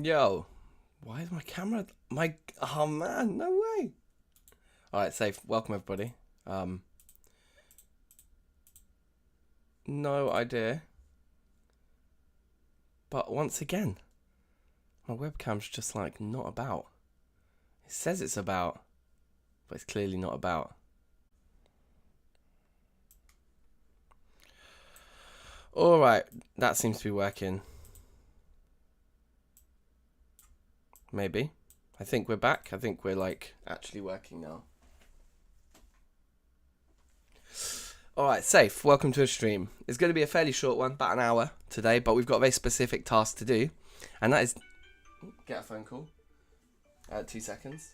Yo, why is my camera? Oh man, no way. All right, safe. Welcome everybody. No idea. But once again, my webcam's just like not about. It says it's about, but it's clearly not about. All right, that seems to be working. Maybe. I think we're back. I think we're like actually working now. Alright, safe. Welcome to a stream. It's going to be a fairly short one, about an hour today, but we've got a very specific task to do. And that is... Get a phone call. 2 seconds.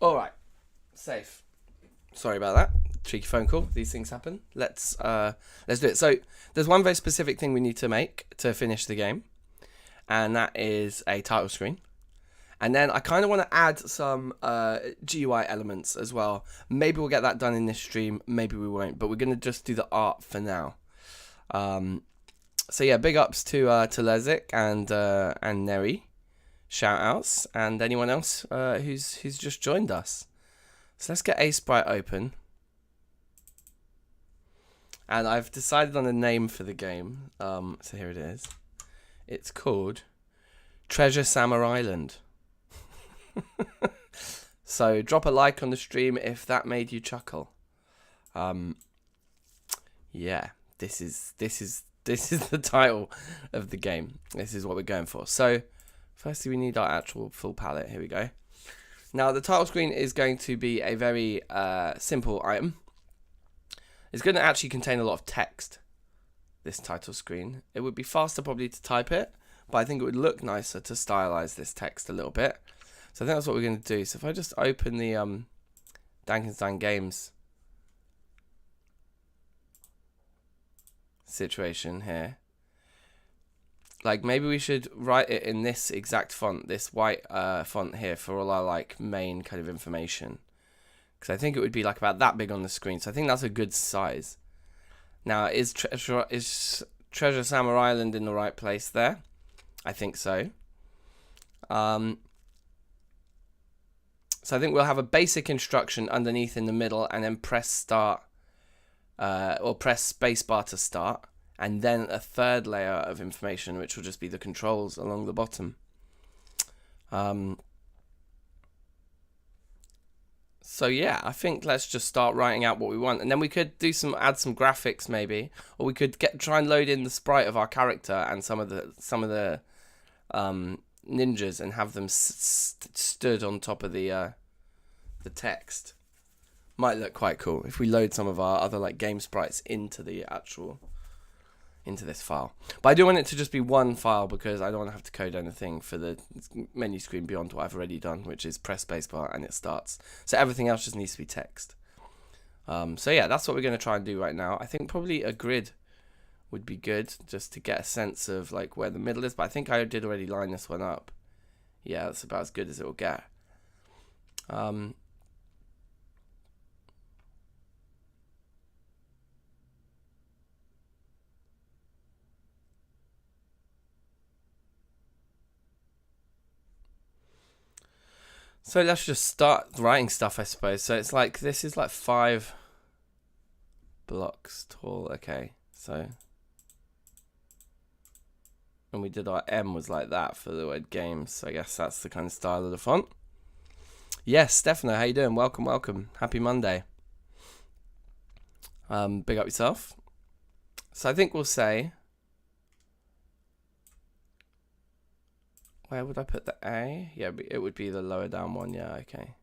Alright, safe. Sorry about that. Cheeky phone call. These things happen. Let's do it. So, there's one very specific thing we need to make to finish the game. And that is a title screen. And then I kind of want to add some GUI elements as well. Maybe we'll get that done in this stream. Maybe we won't. But we're going to just do the art for now. So yeah, big ups to Lezik and Neri. Shout outs. And anyone else who's just joined us. So let's get Aseprite open. And I've decided on a name for the game. So here it is. It's called Treasure Summer Island. So drop a like on the stream if that made you chuckle. Yeah, this is the title of the game. This is what we're going for. So firstly we need our actual full palette. Here we go. Now the title screen is going to be a very simple item. It's going to actually contain a lot of text, this title screen. It would be faster probably to type it, but I think it would look nicer to stylize this text a little bit. So I think that's what we're going to do. So if I just open the DankNStein games situation here, like maybe we should write it in this exact font, this white font here for all our like main kind of information. Because I think it would be like about that big on the screen. So I think that's a good size. Now, is Treasure Summer Island in the right place there? I think so. So I think we'll have a basic instruction underneath in the middle, and then press start, or press spacebar to start, and then a third layer of information, which will just be the controls along the bottom. So yeah, I think let's just start writing out what we want, and then we could do add some graphics maybe, or we could try and load in the sprite of our character and some of the ninjas and have them stood on top of the text. Might look quite cool if we load some of our other like game sprites into this file. But I do want it to just be one file because I don't want to have to code anything for the menu screen beyond what I've already done, which is press spacebar and it starts. So everything else just needs to be text. So yeah, that's what we're going to try and do right now. I think probably a grid would be good just to get a sense of like where the middle is, but I think I did already line this one up. Yeah, that's about as good as it will get. So let's just start writing stuff, I suppose. So it's like, this is like 5 blocks tall. Okay, so and we did our M was like that for the word games. So I guess that's the kind of style of the font. Yes, Stefano, how you doing? Welcome, welcome. Happy Monday. Big up yourself. So I think we'll say, where would I put the A? Yeah, it would be the lower down one. Yeah, okay.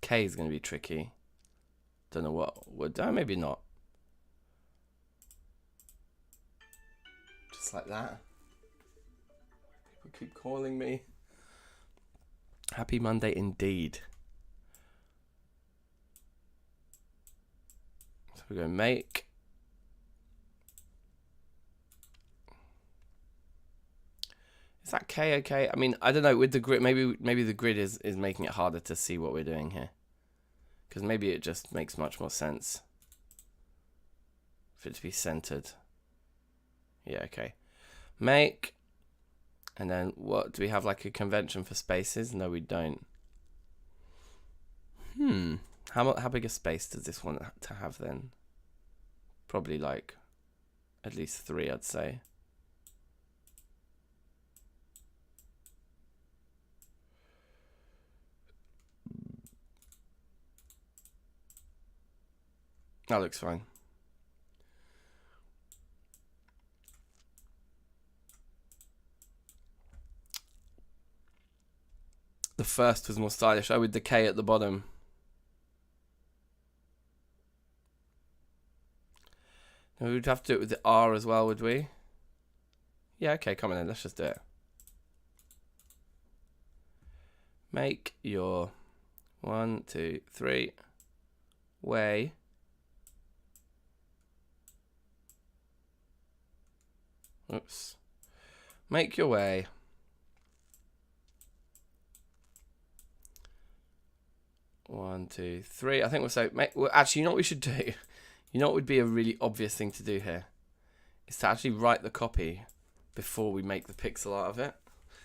K is going to be tricky. Don't know what would, maybe not. Just like that. People keep calling me. Happy Monday indeed. So we're going to make. Is that K okay? I mean, I don't know, with the grid, maybe the grid is making it harder to see what we're doing here. Because maybe it just makes much more sense for it to be centered. Yeah, okay. Make. And then what, do we have like a convention for spaces? No, we don't. How big a space does this want to have then? Probably like at least 3, I'd say. That looks fine. The first was more stylish. Oh, with the K at the bottom. And we would have to do it with the R as well, would we? Yeah, okay, come on then. Let's just do it. Make your 1, 2, 3 way. Oops. Make your way. One, 2, 3. I think we'll say. Well, actually, you know what we should do? You know what would be a really obvious thing to do here? Is to actually write the copy before we make the pixel out of it.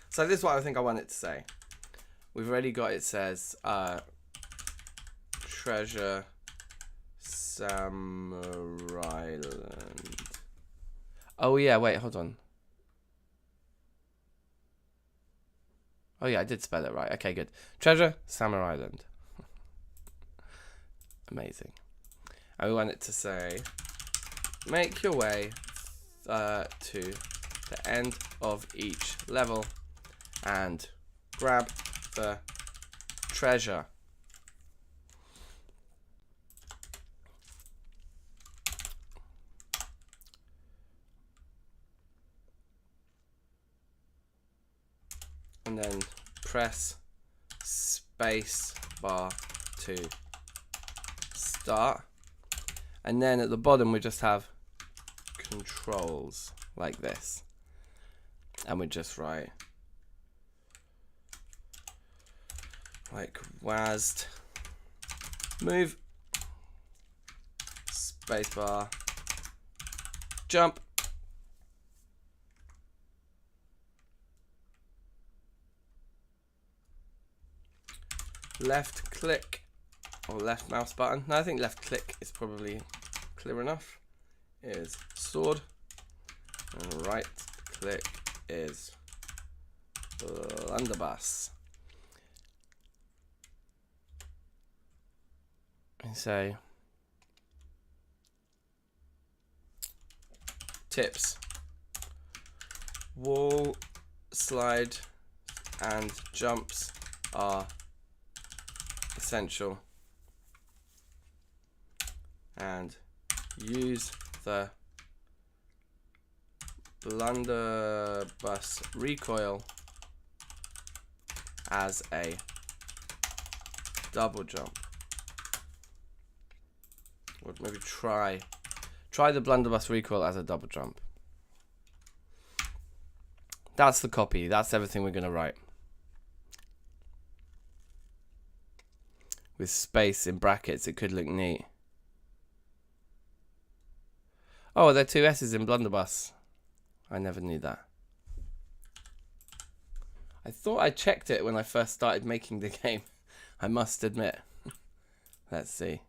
So this is what I think I want it to say. We've already got, it says Treasure Samurai Land. Oh yeah, wait, hold on. Oh yeah, I did spell it right. Okay, good. Treasure Samurai Island. Amazing. And we want it to say, make your way to the end of each level and grab the treasure. And then press space bar to start. And then at the bottom we just have controls like this. And we just write like WASD move space bar jump. Left click or left mouse button. No, I think left click is probably clear enough. Is sword, and right click is blunderbuss. And say tips: wall slide and jumps are essential, and use the blunderbuss recoil as a double jump. Or maybe try the blunderbuss recoil as a double jump. That's the copy. That's everything we're going to write. With space in brackets, it could look neat. Oh, there are 2 S's in blunderbuss. I never knew that. I thought I checked it when I first started making the game. I must admit. Let's see.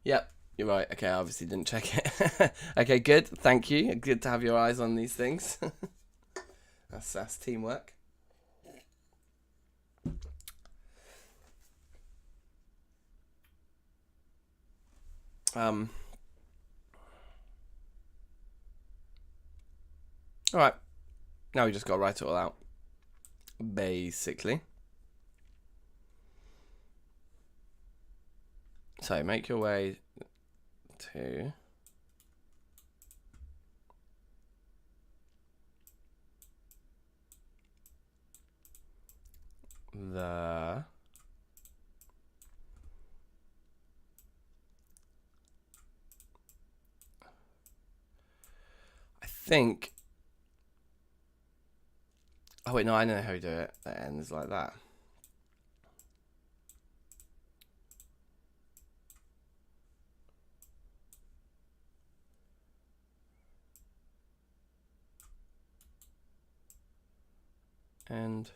Yep, you're right. Okay, I obviously didn't check it. Okay, good. Thank you. Good to have your eyes on these things. That's teamwork. All right. Now we just got to write it all out. Basically. So make your way to the I think. Oh wait, no, I know how you do it. That ends like that. End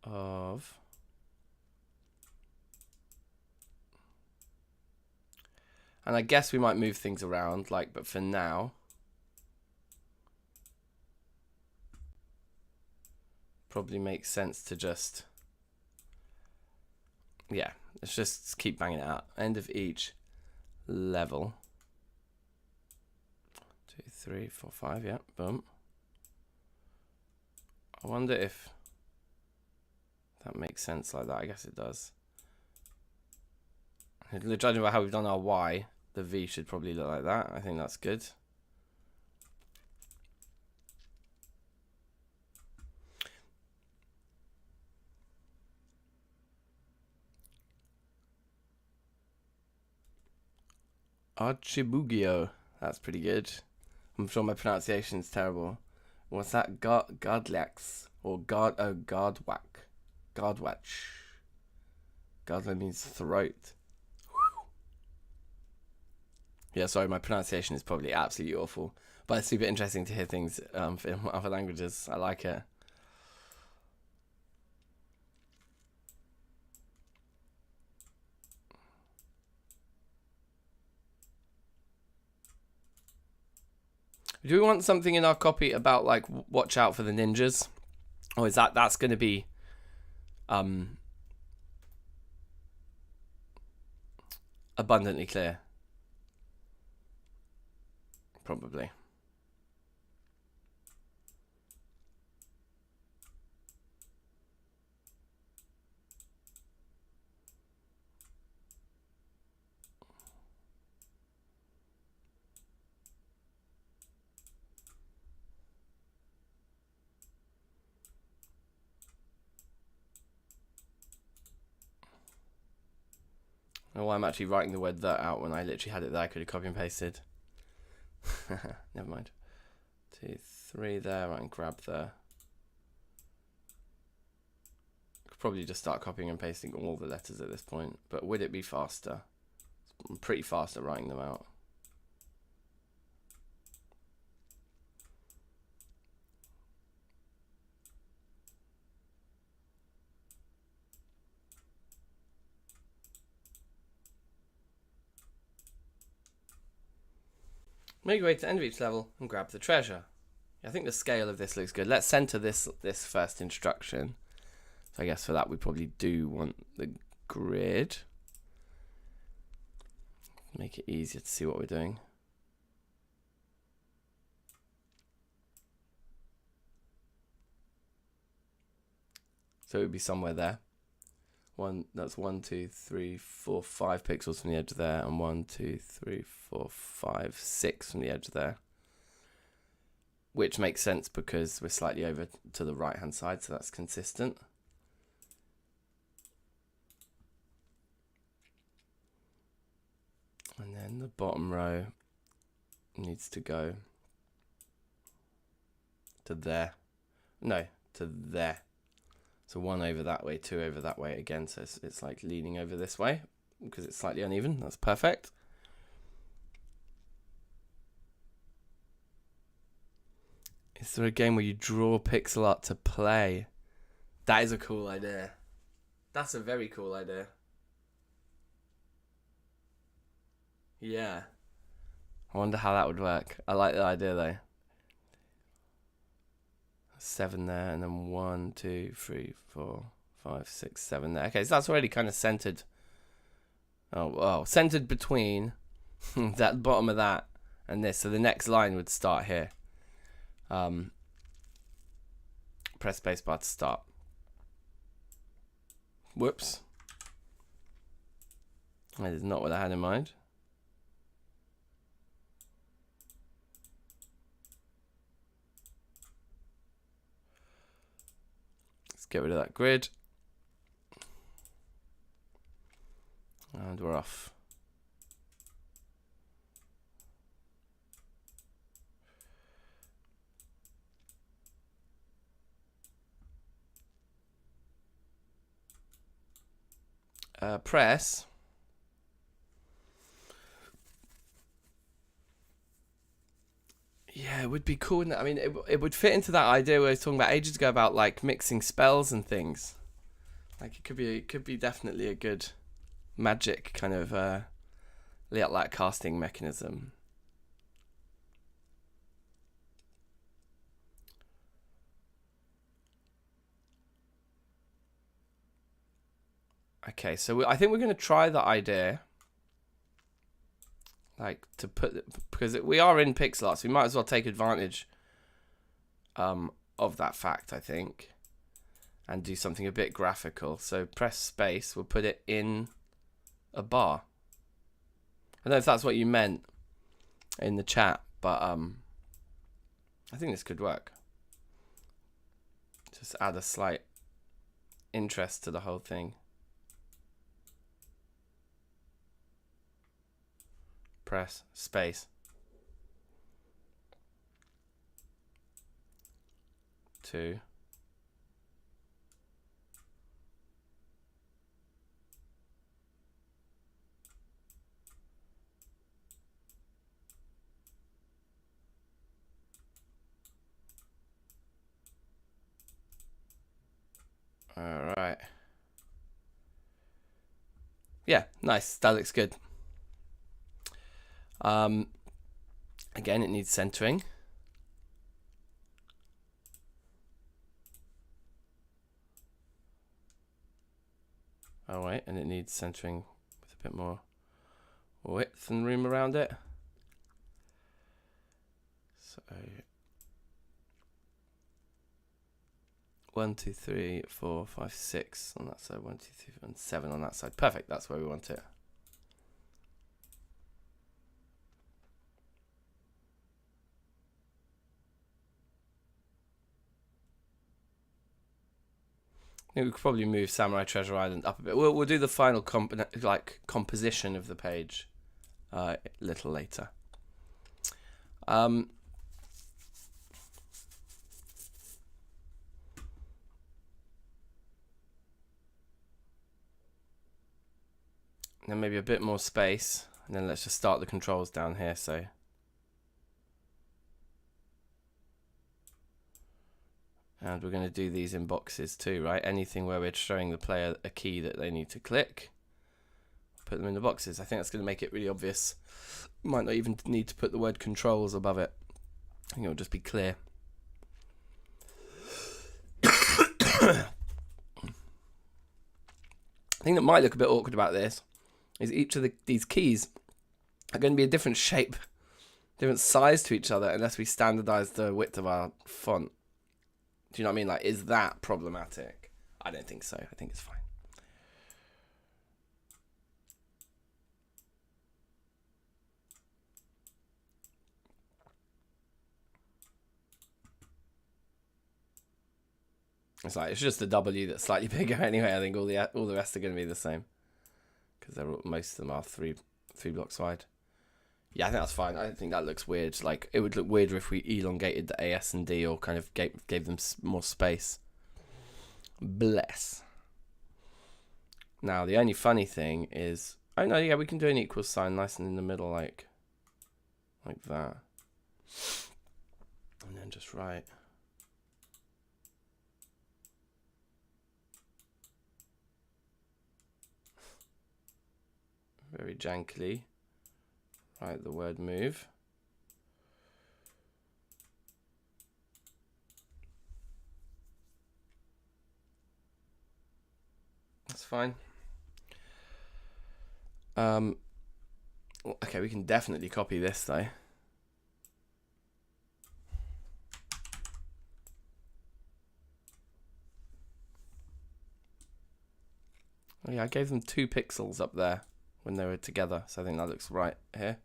of and I guess we might move things around, like, but for now, probably makes sense to just, yeah, let's just keep banging it out. End of each level. 2, 3, 4, 5, yeah, boom. I wonder if that makes sense like that. I guess it does. Judging by how we've done our Y, the V should probably look like that. I think that's good. Archibugio. That's pretty good. I'm sure my pronunciation is terrible. What's that? Godlex or God? Oh, Godwhack. Godwatch. Godla means throat. Yeah, sorry, my pronunciation is probably absolutely awful, but it's super interesting to hear things in other languages. I like it. Do we want something in our copy about, like, watch out for the ninjas? Or is that's going to be abundantly clear? Probably. Oh, I'm actually writing the word that out when I literally had it there. I could have copy and pasted. Never mind. 2, 3 there, right, and grab the. Could probably just start copying and pasting all the letters at this point, but would it be faster? I'm pretty fast at writing them out. Make your way to the end of each level and grab the treasure. I think the scale of this looks good. Let's center this first instruction. So I guess for that we probably do want the grid. Make it easier to see what we're doing. So it would be somewhere there. That's 1, 2, 3, 4, 5 pixels from the edge there, and 1, 2, 3, 4, 5, 6 from the edge there. Which makes sense because we're slightly over to the right hand side, so that's consistent. And then the bottom row needs to go to there. No, to there. So 1 over that way, 2 over that way again. So it's like leaning over this way because it's slightly uneven. That's perfect. Is there a game where you draw pixel art to play? That is a cool idea. That's a very cool idea. Yeah. I wonder how that would work. I like the idea though. 7 there, and then 1, 2, 3, 4, 5, 6, 7 there. Okay, so that's already kind of centered. Oh, well, centered between that bottom of that and this. So the next line would start here. Press spacebar to start. Whoops. That is not what I had in mind. Let's get rid of that grid. And we're off. Press. Yeah, it would be cool. I mean, it would fit into that idea we were talking about ages ago about like mixing spells and things. Like it could be definitely a good magic kind of like casting mechanism. Okay, so I think we're going to try the idea. Like to put, because we are in pixel art, so we might as well take advantage of that fact, I think, and do something a bit graphical. So press space, we'll put it in a bar. I don't know if that's what you meant in the chat, but I think this could work. Just add a slight interest to the whole thing. Press space. 2. All right. Yeah, nice. That looks good. Again, it needs centering. Oh wait, and it needs centering with a bit more width and room around it. So 1, 2, 3, 4, 5, 6 on that side. 1, 2, 3, 4, and 7 on that side. Perfect. That's where we want it. I think we could probably move Samurai Treasure Island up a bit. We'll do the final composition of the page a little later. Then maybe a bit more space, and then let's just start the controls down here. So and we're going to do these in boxes too, right? Anything where we're showing the player a key that they need to click, put them in the boxes. I think that's going to make it really obvious. Might not even need to put the word controls above it. I think it'll just be clear. The thing that might look a bit awkward about this is each of these keys are going to be a different shape, different size to each other, unless we standardize the width of our font. Do you know what I mean? Like, is that problematic? I don't think so. I think it's fine. It's just the W that's slightly bigger anyway. I think all the rest are going to be the same because most of them are three blocks wide. Yeah, I think that's fine. I don't think that looks weird. Like, it would look weirder if we elongated the A, S, and D, or kind of gave them more space. Bless. Now, the only funny thing is, oh no, yeah, we can do an equal sign nice and in the middle, like that, and then just write. Very jankily. write the word move. That's fine. Okay, we can definitely copy this though. Oh yeah, I gave them 2 pixels up there when they were together, so I think that looks right here.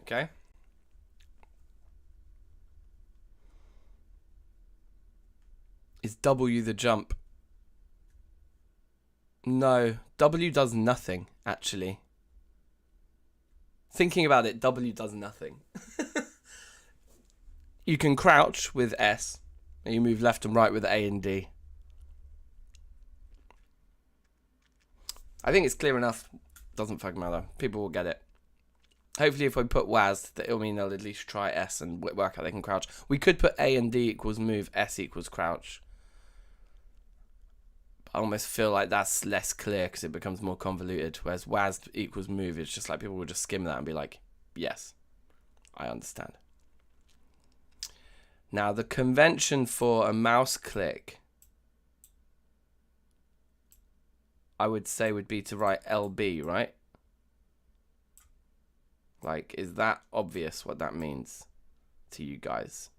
Okay. Is W the jump? No, W does nothing, actually. Thinking about it, W does nothing. You can crouch with S, and you move left and right with A and D. I think it's clear enough. Doesn't fucking matter. People will get it. Hopefully if I put WAS, it'll mean they'll at least try S and work out they can crouch. We could put A and D equals move, S equals crouch. I almost feel like that's less clear because it becomes more convoluted. Whereas WAS equals move, it's just like people will just skim that and be like, yes, I understand. Now the convention for a mouse click, I would say would be to write LB, right? Like, is that obvious what that means to you guys?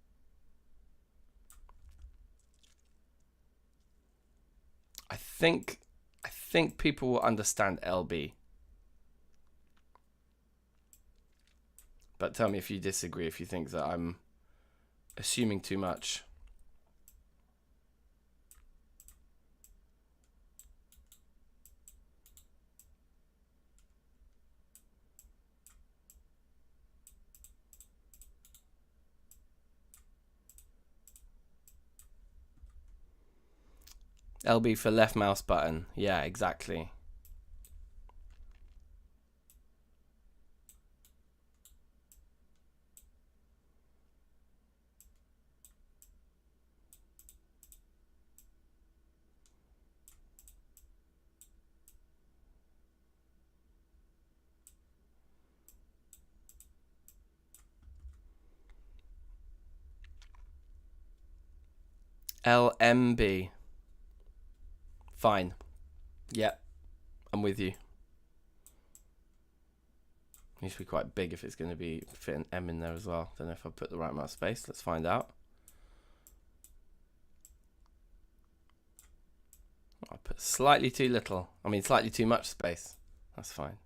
I think people will understand LB. But tell me if you disagree, if you think that I'm assuming too much. LB for left mouse button. Yeah, exactly. LMB. Fine. Yeah, I'm with you. Needs to be quite big if it's going to be fit an M in there as well. Don't know if I put the right amount of space. Let's find out. I put slightly too little. I mean, slightly too much space. That's fine.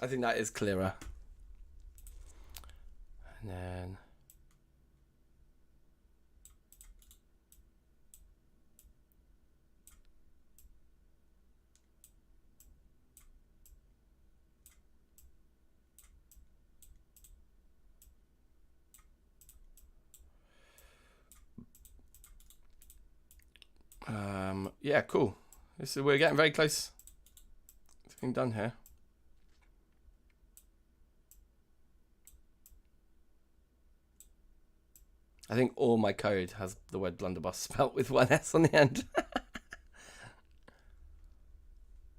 I think that is clearer. And then yeah, cool. We're getting very close to being done here. I think all my code has the word blunderbuss spelt with one S on the end.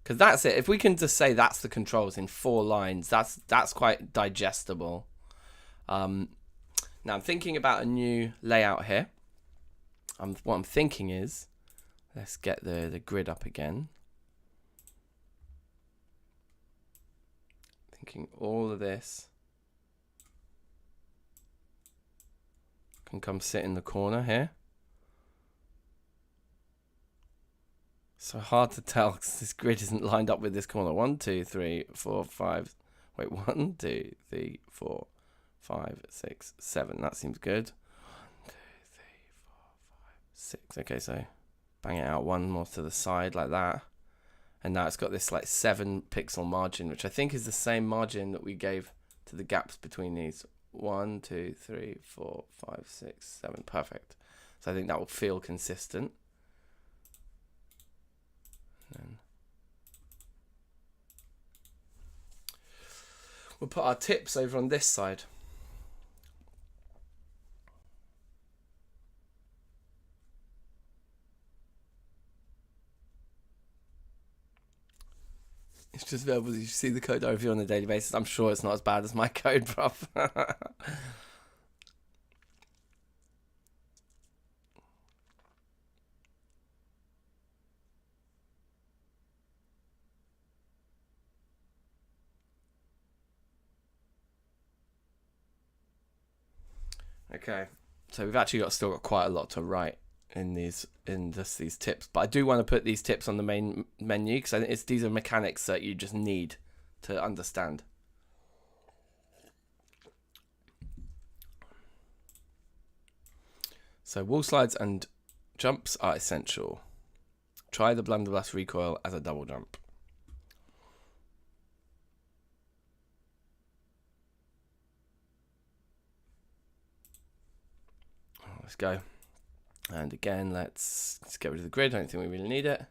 Because that's it. If we can just say that's the controls in 4 lines, that's quite digestible. Now I'm thinking about a new layout here. What I'm thinking is, let's get the grid up again. Thinking all of this can come sit in the corner here. So hard to tell because this grid isn't lined up with this corner. 1, 2, 3, 4, 5. Wait, 1, 2, 3, 4, 5, 6, 7. That seems good. 1, 2, 3, 4, 5, 6. Okay, so bang it out one more to the side like that. And now it's got this like 7 pixel margin, which I think is the same margin that we gave to the gaps between these. 1, 2, 3, 4, 5, 6, 7. Perfect. So I think that will feel consistent. And we'll put our tips over on this side. It's just verbal. You see the code I review on a daily basis. I'm sure it's not as bad as my code, bruv. Okay, so we've actually still got quite a lot to write in these tips, but I do want to put these tips on the main menu because I think these are mechanics that you just need to understand. So wall slides and jumps are essential. Try the blunderbuss recoil as a double jump. Let's go. And again, let's get rid of the grid. I don't think we really need it.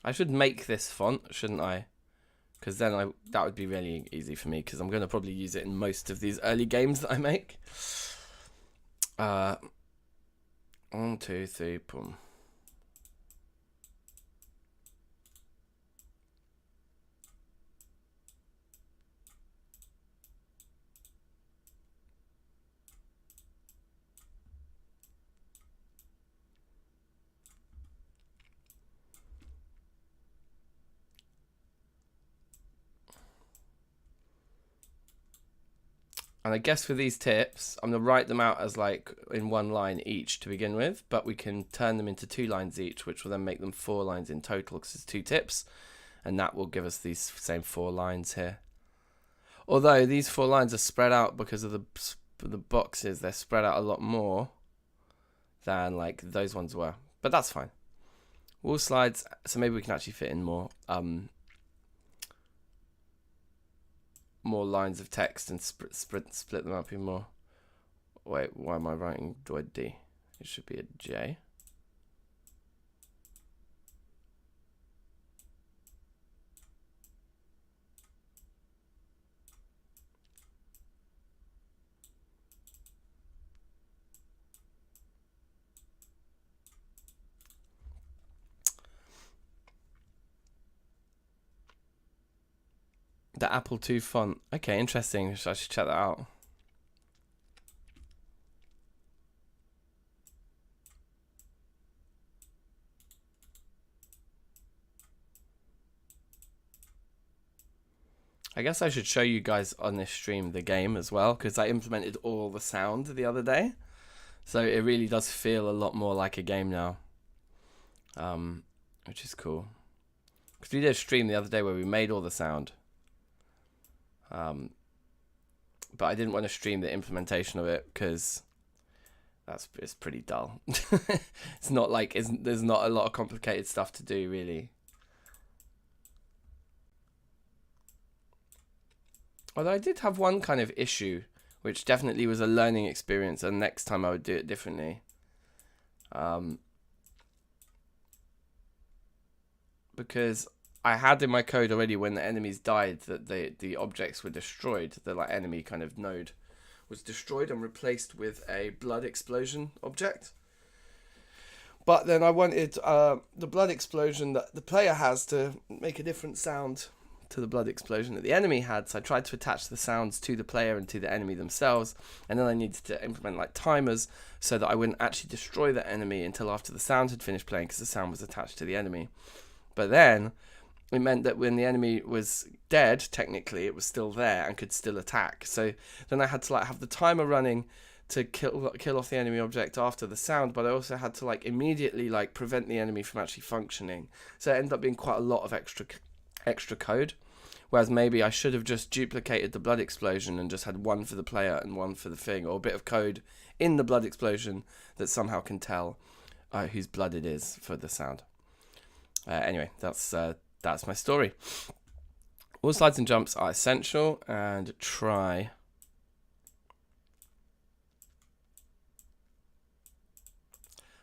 I should make this font, shouldn't I? Because then that would be really easy for me, because I'm going to probably use it in most of these early games that I make. 1, 2, 3, boom. And I guess for these tips, I'm going to write them out as like in 1 line each to begin with, but we can turn them into 2 lines each, which will then make them 4 lines in total because it's 2 tips. And that will give us these same 4 lines here. Although these 4 lines are spread out because of the boxes, they're spread out a lot more than like those ones were. But that's fine. Wall slides, so maybe we can actually fit in more lines of text and split them up even more. Wait, why am I writing D? It should be a J. The Apple II font. Okay, interesting. I should check that out. I guess I should show you guys on this stream the game as well, because I implemented all the sound the other day. So it really does feel a lot more like a game now. Which is cool. Because we did a stream the other day where we made all the sound. But I didn't want to stream the implementation of it because it's pretty dull. It's not like there's not a lot of complicated stuff to do really. Although I did have one kind of issue, which definitely was a learning experience, and next time I would do it differently. Because I had in my code already when the enemies died that the objects were destroyed. The like enemy kind of node was destroyed and replaced with a blood explosion object. But then I wanted the blood explosion that the player has to make a different sound to the blood explosion that the enemy had. So I tried to attach the sounds to the player and to the enemy themselves. And then I needed to implement like timers so that I wouldn't actually destroy the enemy until after the sound had finished playing, because the sound was attached to the enemy. But then it meant that when the enemy was dead, technically, it was still there and could still attack. So then I had to like have the timer running to kill off the enemy object after the sound, but I also had to like immediately like prevent the enemy from actually functioning. So it ended up being quite a lot of extra code, Whereas maybe I should have just duplicated the blood explosion and just had one for the player and one for the thing, or a bit of code in the blood explosion that somehow can tell whose blood it is for the sound. Anyway, that's my story. All slides and jumps are essential, and try.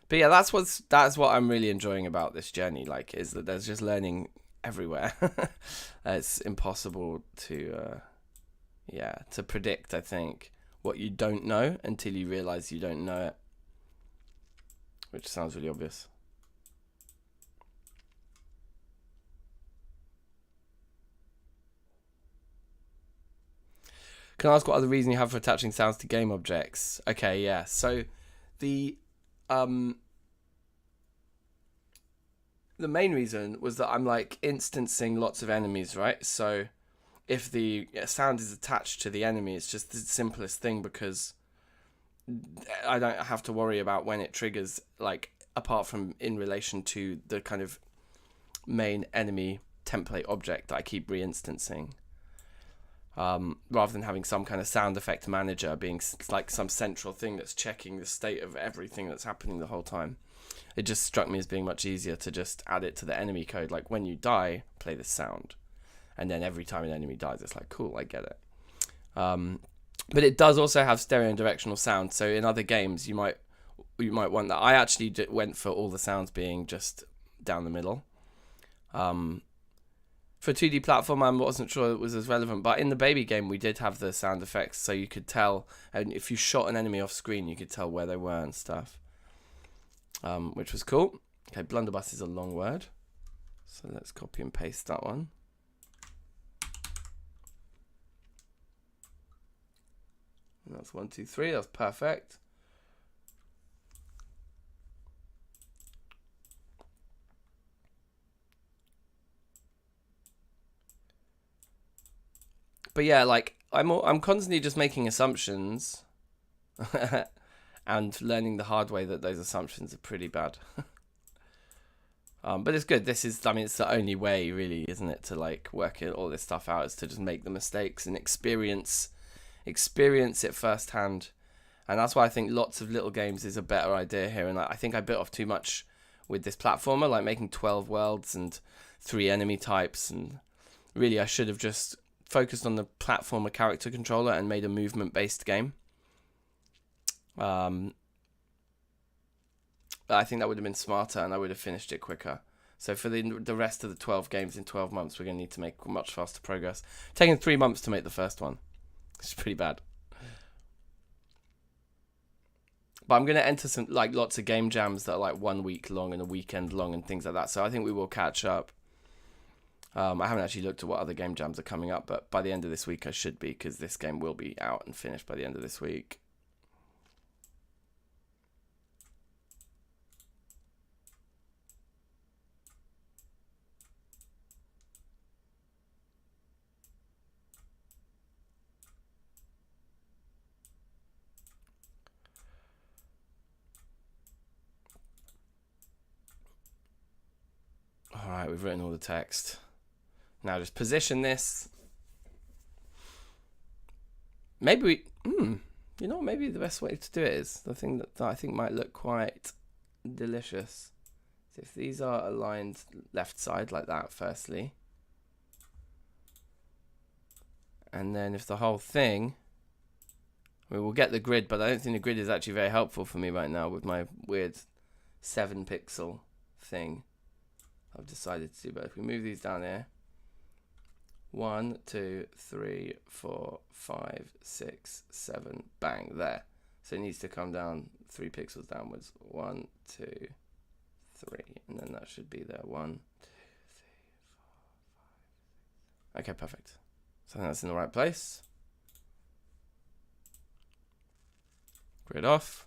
But yeah, that's what I'm really enjoying about this journey. Like, is that there's just learning everywhere. It's impossible to predict, I think, what you don't know until you realize you don't know it, which sounds really obvious. Can I ask what other reason you have for attaching sounds to game objects? Okay, yeah. So the main reason was that I'm like instancing lots of enemies, right? So if the sound is attached to the enemy, it's just the simplest thing, because I don't have to worry about when it triggers, like, apart from in relation to the kind of main enemy template object that I keep reinstancing. Rather than having some kind of sound effect manager being like some central thing that's checking the state of everything that's happening the whole time. It just struck me as being much easier to just add it to the enemy code. Like, when you die, play this sound. And then every time an enemy dies, it's like, cool, I get it. But it does also have stereo and directional sound. So in other games, you might want that. I actually went for all the sounds being just down the middle. For a 2D platform, I wasn't sure it was as relevant, but in the baby game, we did have the sound effects, so you could tell, and if you shot an enemy off screen, you could tell where they were and stuff, which was cool. Okay, blunderbuss is a long word, so let's copy and paste that one. And that's 1, 2, 3. That's perfect. But yeah, like, I'm constantly just making assumptions and learning the hard way that those assumptions are pretty bad. But it's good. It's the only way, really, isn't it, to like work all this stuff out, is to just make the mistakes and experience it firsthand. And that's why I think lots of little games is a better idea here. And I think I bit off too much with this platformer, like making 12 worlds and 3 enemy types. And really, I should have just focused on the platformer character controller and made a movement-based game. I think that would have been smarter, and I would have finished it quicker. So for the rest of the 12 games in 12 months, we're going to need to make much faster progress. Taking 3 months to make the first one. It's pretty bad. But I'm going to enter some, like, lots of game jams that are like 1 week long and a weekend long and things like that. So I think we will catch up. I haven't actually looked at what other game jams are coming up, but by the end of this week I should be, because this game will be out and finished by the end of this week. Alright, we've written all the text. Now just position this. Maybe maybe the best way to do it is the thing that I think might look quite delicious. So if these are aligned left side like that, firstly. And then if the whole thing, we'll get the grid, but I don't think the grid is actually very helpful for me right now with my weird 7 pixel thing I've decided to do. But if we move these down here, 1, 2, 3, 4, 5, 6, 7, bang, there. So it needs to come down 3 pixels downwards. 1, 2, 3, and then that should be there. 1, 2, 3, 4, 5. Okay, perfect. So I think that's in the right place. Grid off.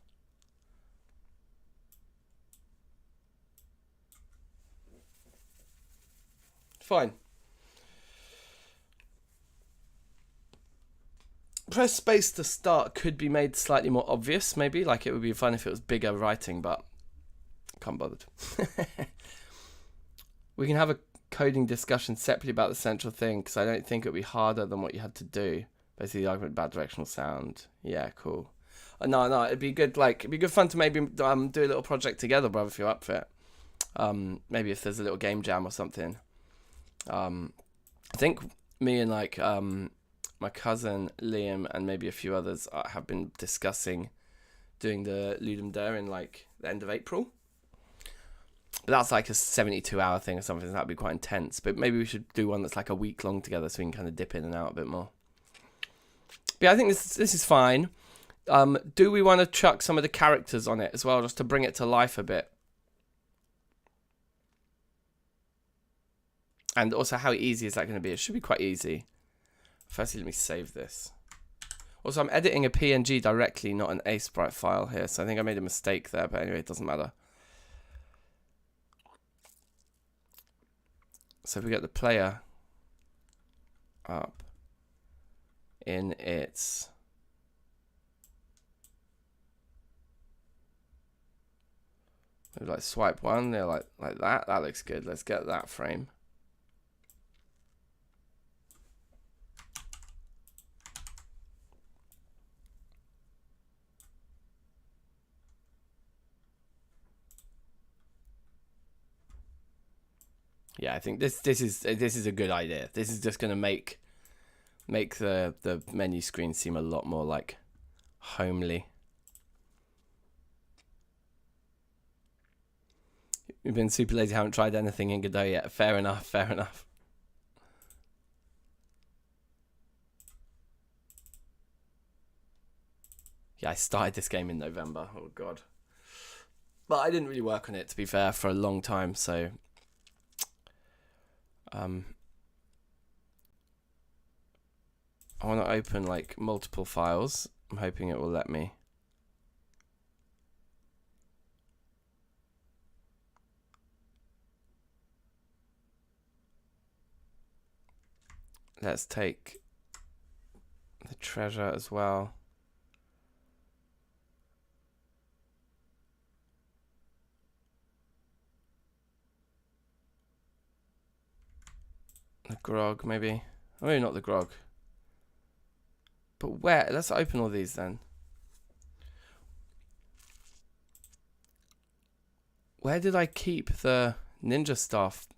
Fine. Press space to start could be made slightly more obvious, maybe. Like, it would be fun if it was bigger writing, but can't bothered. We can have coding discussion separately about the central thing, because I don't think it would be harder than what you had to do. Basically, the argument about directional sound. Yeah, cool. No, it'd be good. Like, it'd be good fun to maybe do a little project together, brother, if you're up for it. Maybe if there's a little game jam or something. I think me and like my cousin Liam and maybe a few others have been discussing doing the Ludum Dare in like the end of April. But that's like a 72-hour thing or something. So that'd be quite intense. But maybe we should do one that's like a week long together, so we can kind of dip in and out a bit more. But yeah, I think this is fine. Do we want to chuck some of the characters on it as well, just to bring it to life a bit? And also, how easy is that going to be? It should be quite easy. Firstly, let me save this. Also, I'm editing a PNG directly, not an Aseprite file here, so I think I made a mistake there, but anyway, it doesn't matter. So if we get the player up in its... maybe like swipe one, there, like that. That looks good. Let's get that frame. Yeah, I think this is a good idea. This is just gonna make the menu screen seem a lot more like homely. We've been super lazy, haven't tried anything in Godot yet. Fair enough, fair enough. Yeah, I started this game in November. Oh god. But I didn't really work on it, to be fair, for a long time, so I want to open like multiple files. I'm hoping it will let me. Let's take the treasure as well. The grog, maybe. Oh, maybe not the grog. But where? Let's open all these then. Where did I keep the ninja staff?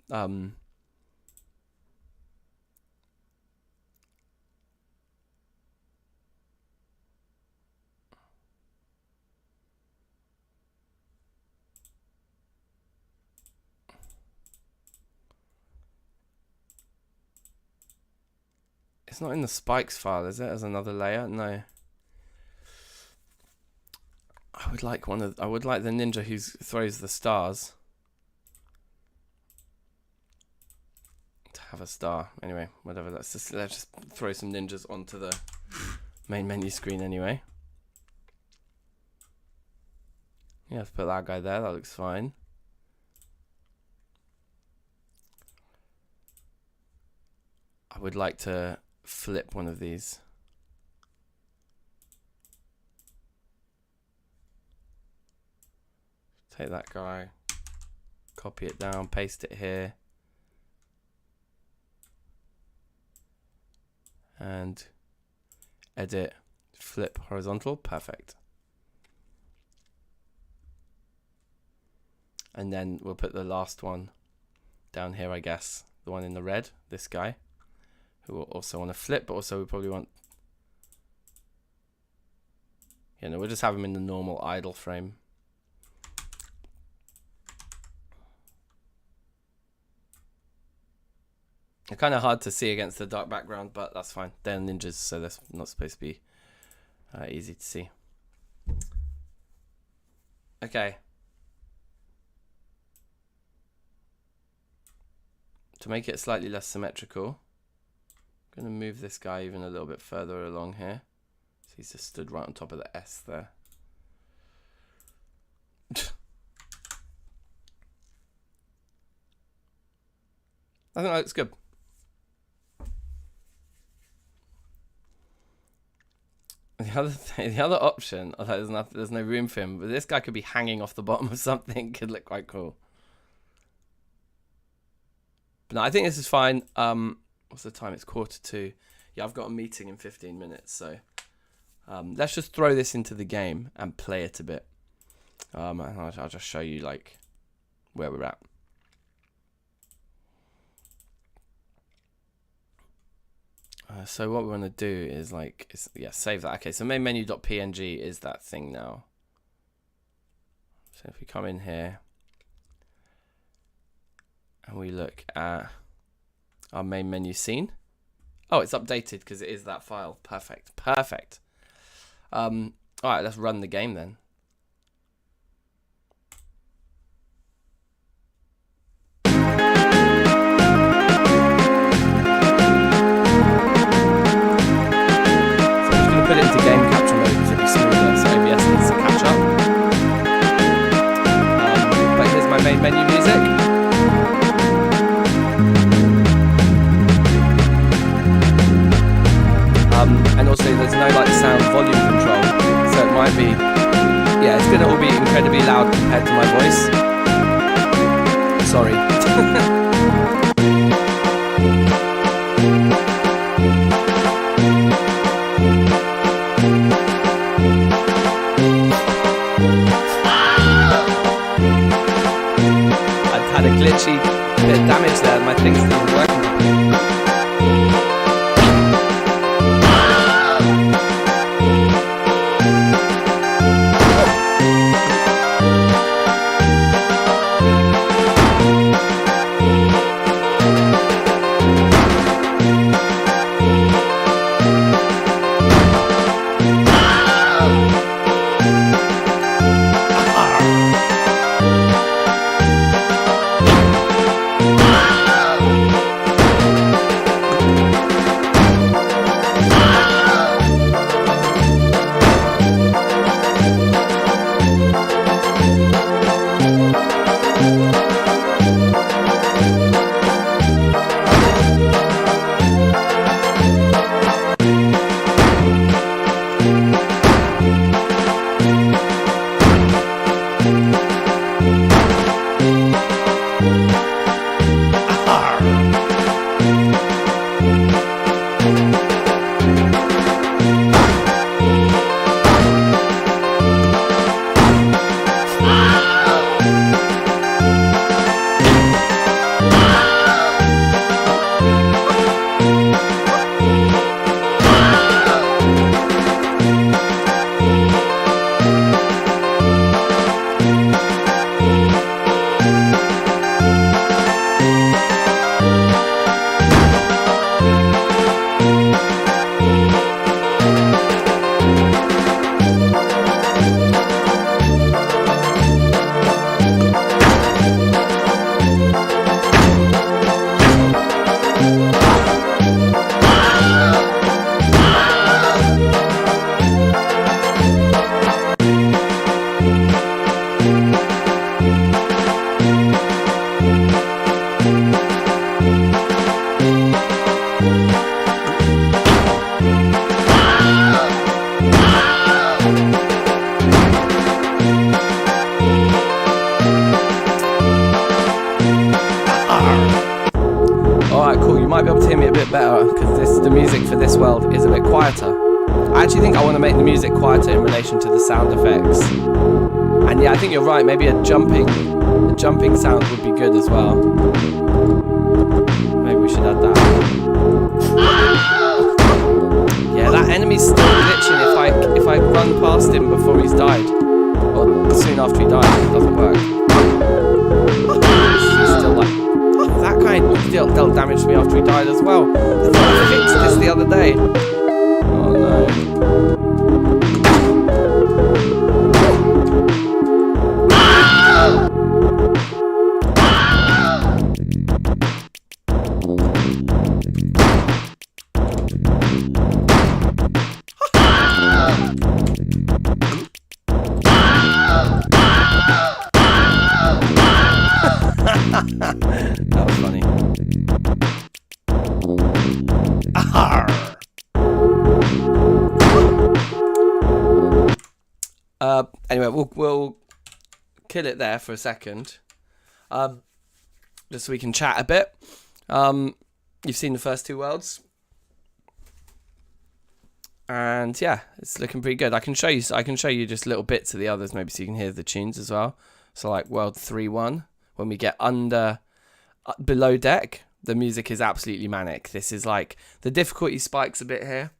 It's not in the spikes file, is it? As another layer? No. I would like the ninja who throws the stars to have a star. Anyway, whatever. Let's just throw some ninjas onto the main menu screen anyway. Yeah, let's put that guy there. That looks fine. I would like to flip one of these. Take that guy, copy it down, paste it here, and edit, flip horizontal, perfect. And then we'll put the last one down here, I guess, the one in the red, this guy, who will also want to flip, but also we probably want, you know, we'll just have him in the normal idle frame. They're kind of hard to see against the dark background, but that's fine. They're ninjas, so that's not supposed to be easy to see. Okay. To make it slightly less symmetrical, I'm going to move this guy even a little bit further along here. So he's just stood right on top of the S there. I think that looks good. The other option, although there's no room for him, but this guy could be hanging off the bottom of something. Could look quite cool. no, I think this is fine. What's the time? It's 1:45. Yeah, I've got a meeting in 15 minutes, so let's just throw this into the game and play it a bit. I'll just show you like where we're at. So what we want to do is like, save that. Okay, so main menu.png is that thing now. So if we come in here and we look at our main menu scene. Oh, it's updated because it is that file. Perfect, perfect. All right, let's run the game then. Put it into game capture mode to be smoother, so OBS needs to catch up. But here's my main menu music. And also there's no like sound volume control, so it might be, yeah, it's gonna all be incredibly loud compared to my voice. Sorry. Had a glitchy bit of damage there, my things didn't work. might be able to hear me a bit better because the music for this world is a bit quieter. I actually think I want to make the music quieter in relation to the sound effects. And yeah, I think you're right, maybe a jumping sound would be good as well. Maybe we should add that. Yeah, that enemy's still glitching if I run past him before he's died. Or soon after he dies, it doesn't work. He's still like, that guy dealt damage to me after he died as well. I thought I fixed this the other day. Oh no. That was funny. Anyway, we'll kill it there for a second, just so we can chat a bit. You've seen the first two worlds. And yeah, it's looking pretty good. I can show you just little bits of the others, maybe so you can hear the tunes as well. So like World 3-1, when we get below deck, the music is absolutely manic. This is like, the difficulty spikes a bit here,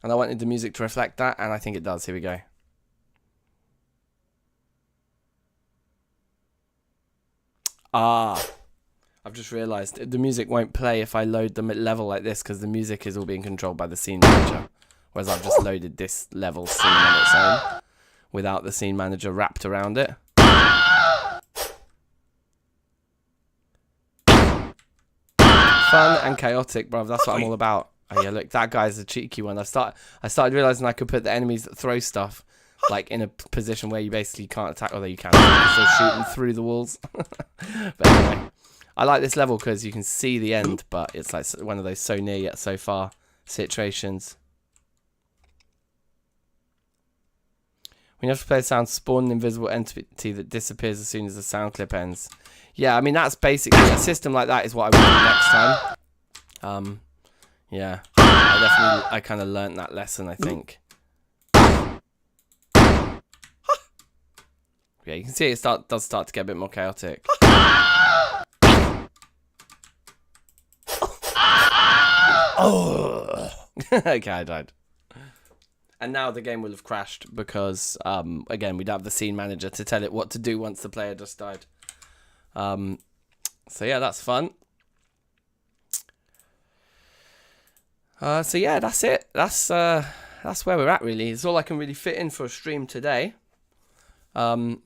and I wanted the music to reflect that, and I think it does. Here we go. I've just realised the music won't play if I load the level like this, because the music is all being controlled by the scene manager. Whereas I've just loaded this level scene on its own without the scene manager wrapped around it. Fun and chaotic, bruv. That's what I'm all about. Oh yeah, look, that guy's a cheeky one. I started realising I could put the enemies that throw stuff like in a position where you basically can't attack, although you can. You're still shooting through the walls. But anyway, I like this level because you can see the end, but it's like one of those so near yet so far situations. When you have to play a sound, spawn an invisible entity that disappears as soon as the sound clip ends. Yeah, I mean, that's basically a system like that is what I will do next time. Yeah, I kind of learnt that lesson, I think. Yeah, you can see it does start to get a bit more chaotic. Oh, okay, I died. And now the game will have crashed because, again, we don't have the scene manager to tell it what to do once the player just died. So yeah, that's fun. So yeah, that's it. That's where we're at, really. It's all I can really fit in for a stream today. But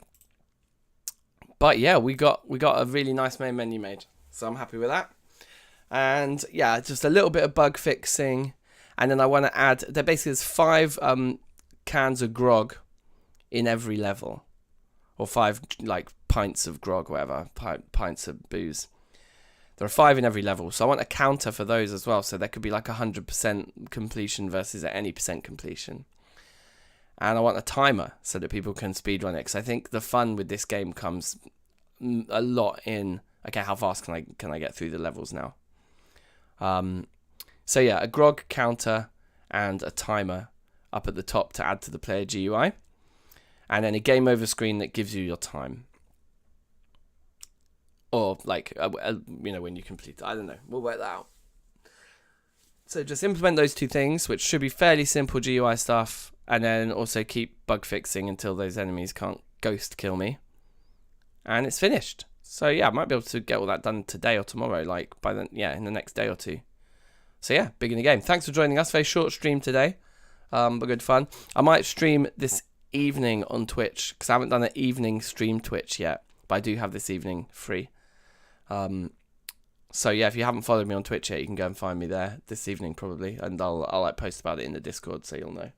yeah, we got a really nice main menu made, so I'm happy with that. And yeah, just a little bit of bug fixing. And then I want to add, there's 5 cans of grog in every level. Or 5, like, pints of grog, whatever, pints of booze. There are 5 in every level, so I want a counter for those as well. So there could be like 100% completion versus any percent completion. And I want a timer so that people can speedrun it. Because I think the fun with this game comes a lot in, okay, how fast can I get through the levels now? So yeah, a grog counter and a timer up at the top to add to the player GUI. And then a game over screen that gives you your time. Or like, you know, when you complete it. I don't know. We'll work that out. So just implement those 2 things, which should be fairly simple GUI stuff. And then also keep bug fixing until those enemies can't ghost kill me. And it's finished. So yeah, I might be able to get all that done today or tomorrow. Like in the next day or 2. So yeah, big in the game. Thanks for joining us. Very short stream today, but good fun. I might stream this evening on Twitch because I haven't done an evening stream Twitch yet, but I do have this evening free. So yeah, if you haven't followed me on Twitch yet, you can go and find me there this evening probably, and I'll like post about it in the Discord so you'll know.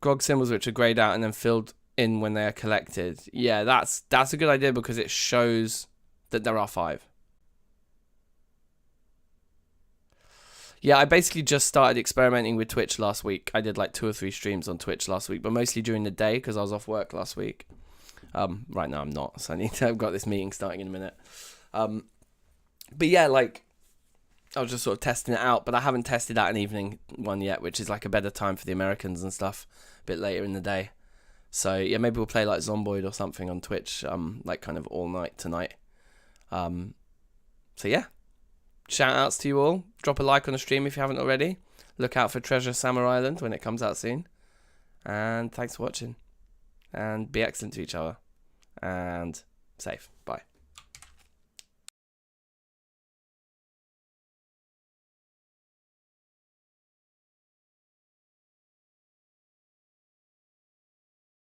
Grog symbols which are grayed out and then filled in when they are collected. Yeah, that's a good idea because it shows that there are 5. Yeah, I basically just started experimenting with Twitch last week. I did like 2 or 3 streams on Twitch last week, but mostly during the day because I was off work last week. Right now I'm not, so I've got this meeting starting in a minute. But yeah, like I was just sort of testing it out, but I haven't tested out an evening one yet, which is like a better time for the Americans and stuff, a bit later in the day. So yeah, maybe we'll play like Zomboid or something on Twitch, like kind of all night tonight. So yeah, shout outs to you all. Drop a like on the stream if you haven't already. Look out for Treasure Summer Island when it comes out soon. And thanks for watching. And be excellent to each other. And safe. Bye.